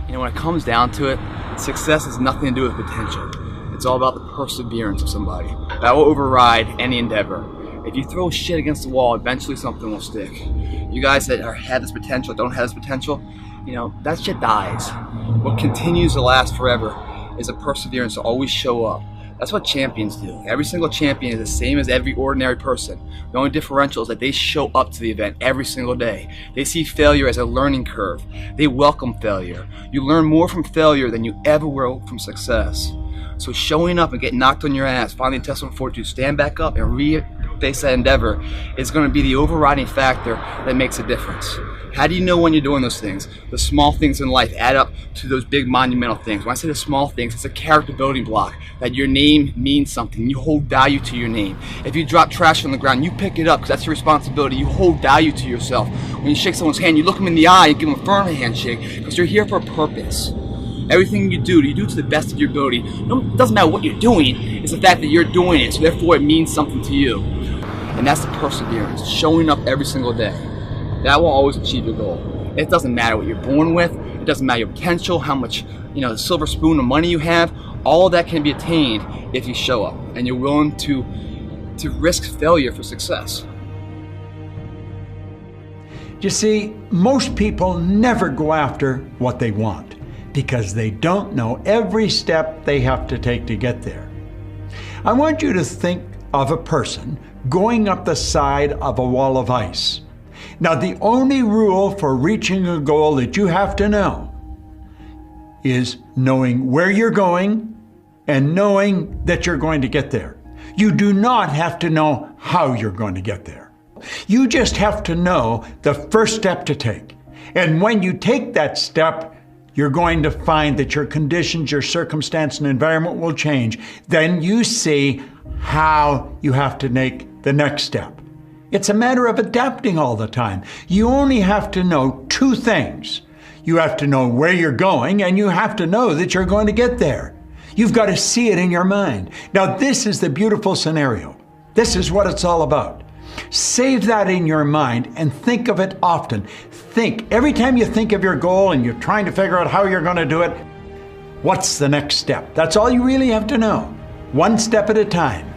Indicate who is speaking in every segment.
Speaker 1: You know, when it comes down to it, success has nothing to do with potential. It's all about the perseverance of somebody. That will override any endeavor. If you throw shit against the wall, eventually something will stick. You guys that have this potential, don't have this potential, you know, that shit dies. What continues to last forever is a perseverance to always show up. That's what champions do. Every single champion is the same as every ordinary person. The only differential is that they show up to the event every single day. They see failure as a learning curve. They welcome failure. You learn more from failure than you ever will from success. So showing up and getting knocked on your ass, finding intestinal fortitude, stand back up and face that endeavor is going to be the overriding factor that makes a difference. How do you know when you're doing those things? The small things in life add up to those big monumental things. When I say the small things, it's a character building block, that your name means something. You hold value to your name. If you drop trash on the ground, you pick it up because that's your responsibility. You hold value to yourself. When you shake someone's hand, you look them in the eye and give them a firm handshake because you're here for a purpose. Everything you do to the best of your ability. It doesn't matter what you're doing, it's the fact that you're doing it, so therefore it means something to you. And that's the perseverance, showing up every single day. That will always achieve your goal. It doesn't matter what you're born with, it doesn't matter your potential, how much, the silver spoon of money you have. All of that can be attained if you show up and you're willing to risk failure for success.
Speaker 2: You see, most people never go after what they want because they don't know every step they have to take to get there. I want you to think of a person going up the side of a wall of ice. Now, the only rule for reaching a goal that you have to know is knowing where you're going and knowing that you're going to get there. You do not have to know how you're going to get there. You just have to know the first step to take. And when you take that step, you're going to find that your conditions, your circumstance, and environment will change. Then you see how you have to make the next step. It's a matter of adapting all the time. You only have to know two things. You have to know where you're going, and you have to know that you're going to get there. You've got to see it in your mind. Now, this is the beautiful scenario. This is what it's all about. Save that in your mind and think of it often. Think, every time you think of your goal and you're trying to figure out how you're going to do it, what's the next step? That's all you really have to know. One step at a time.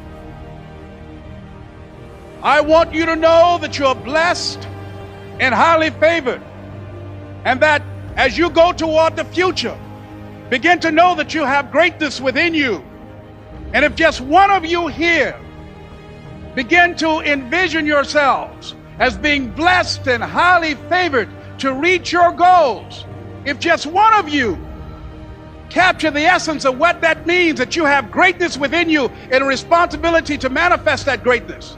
Speaker 3: I want you to know that you're blessed and highly favored, and that as you go toward the future, begin to know that you have greatness within you. And if just one of you here begin to envision yourselves as being blessed and highly favored to reach your goals, if just one of you capture the essence of what that means, that you have greatness within you and a responsibility to manifest that greatness,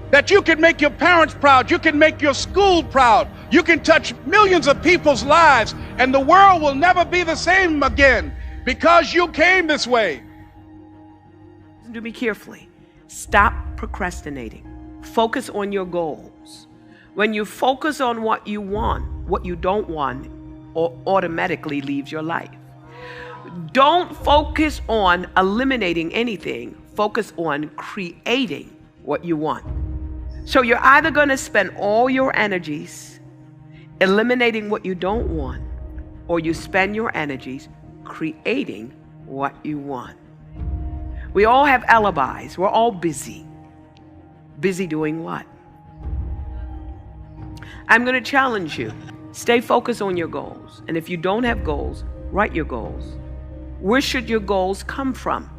Speaker 3: that you can make your parents proud, you can make your school proud, you can touch millions of people's lives, and the world will never be the same again because you came this way.
Speaker 4: Listen to me carefully. Stop procrastinating. Focus on your goals. When you focus on what you want, what you don't want automatically leaves your life. Don't focus on eliminating anything. Focus on creating what you want. So you're either going to spend all your energies eliminating what you don't want, or you spend your energies creating what you want. We all have alibis. We're all busy. Busy doing what? I'm going to challenge you. Stay focused on your goals. And if you don't have goals, write your goals. Where should your goals come from?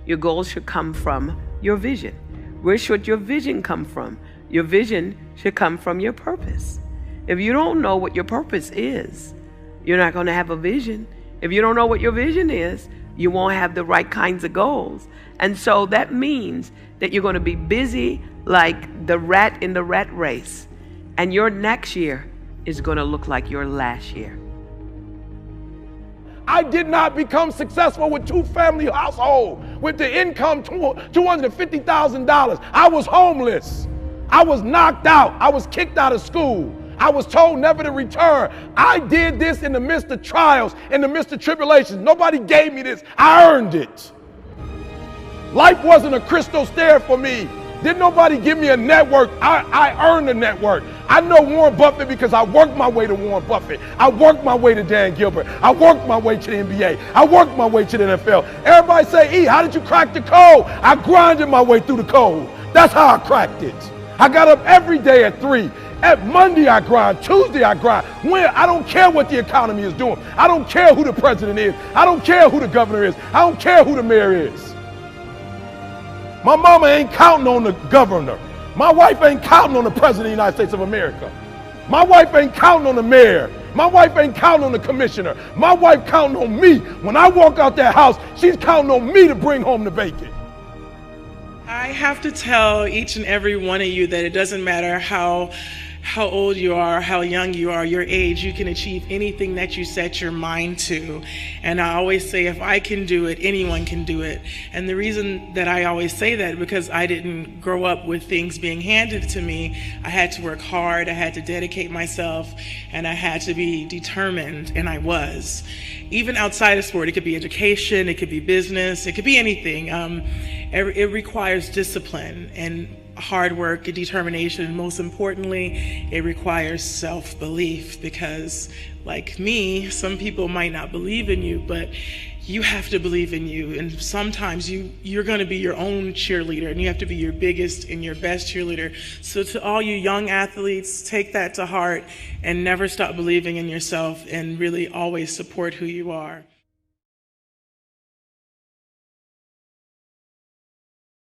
Speaker 4: Your goals should come from your vision. Where should your vision come from? Your vision should come from your purpose. If you don't know what your purpose is, you're not going to have a vision. If you don't know what your vision is, you won't have the right kinds of goals. And so that means that you're going to be busy like the rat in the rat race. And your next year is going to look like your last year.
Speaker 5: I did not become successful with two-family household with the income $250,000. I was homeless. I was knocked out. I was kicked out of school. I was told never to return. I did this in the midst of trials, in the midst of tribulations. Nobody gave me this. I earned it. Life wasn't a crystal stair for me. Didn't nobody give me a network. I earned a network. I know Warren Buffett because I worked my way to Warren Buffett. I worked my way to Dan Gilbert. I worked my way to the NBA. I worked my way to the NFL. Everybody say, E, how did you crack the code? I grinded my way through the code. That's how I cracked it. I got up every day at 3. At Monday I grind, Tuesday I grind. When I don't care what the economy is doing. I don't care who the president is. I don't care who the governor is. I don't care who the mayor is. My mama ain't counting on the governor. My wife ain't counting on the president of the United States of America. My wife ain't counting on the mayor. My wife ain't counting on the commissioner. My wife counting on me. When I walk out that house, she's counting on me to bring home the bacon.
Speaker 6: I have to tell each and every one of you that it doesn't matter how old you are, how young you are, your age, you can achieve anything that you set your mind to. And I always say, if I can do it, anyone can do it. And the reason that I always say that, because I didn't grow up with things being handed to me. I had to work hard, I had to dedicate myself, and I had to be determined, and I was. Even outside of sport, it could be education, it could be business, it could be anything. It requires discipline and hard work and determination, and most importantly, it requires self-belief, because like me, some people might not believe in you, but you have to believe in you. And sometimes you're going to be your own cheerleader, and you have to be your biggest and your best cheerleader. So to all you young athletes, take that to heart and never stop believing in yourself, and really always support who you are.